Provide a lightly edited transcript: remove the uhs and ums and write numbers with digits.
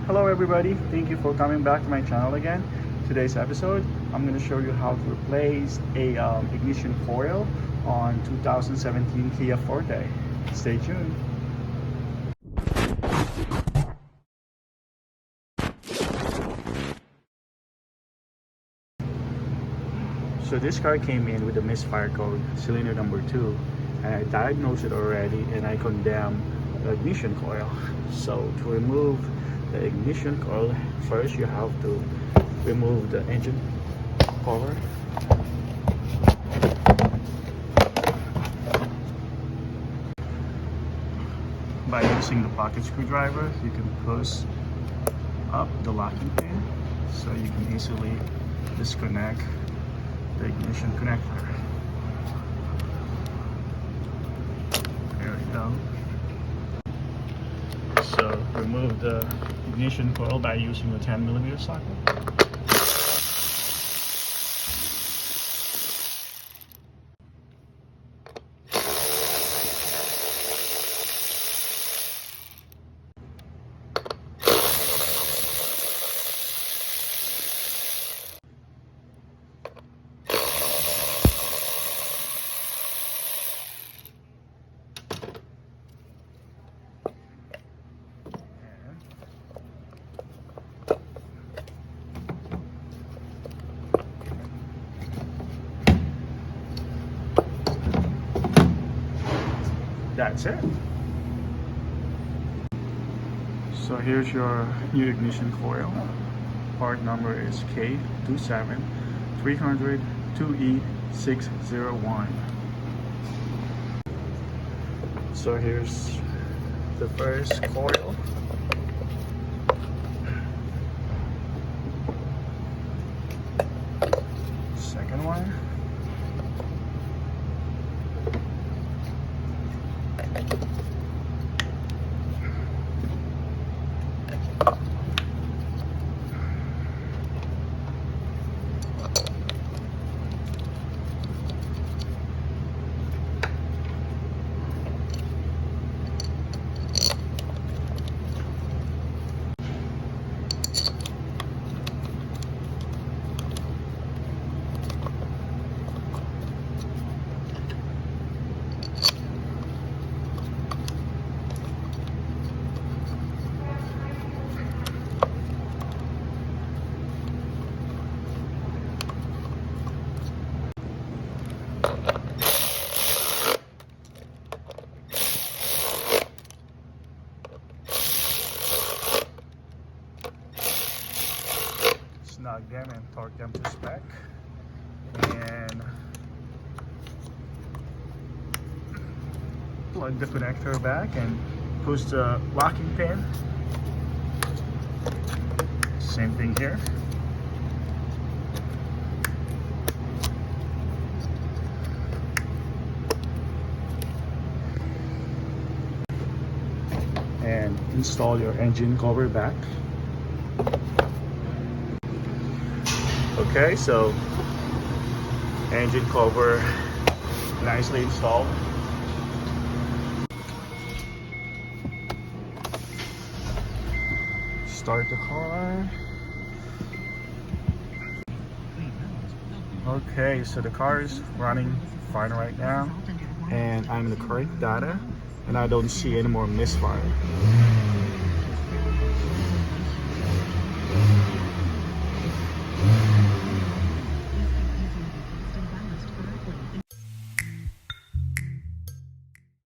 Hello everybody, thank you for coming back to my channel again. Today's episode, I'm going to show you how to replace a ignition coil on 2017 Kia Forte. Stay tuned. So this car came in with a misfire code, cylinder number 2, and I diagnosed it already and I condemned the ignition coil. So to remove the ignition coil, first you have to remove the engine cover. By using the pocket screwdriver, you can push up the locking pin so you can easily disconnect the ignition connector. There we go. So remove the ignition coil by using the 10mm socket. That's it. So here's your new ignition coil. Part number is K27300-2E601. So here's the first coil. Second one. Snug them and torque them to spec, and plug the connector back and push the locking pin. Same thing here. And install your engine cover back. Okay, so engine cover nicely installed. Start the car. Okay, so the car is running fine right now, and I'm in the correct data, and I don't see any more misfire.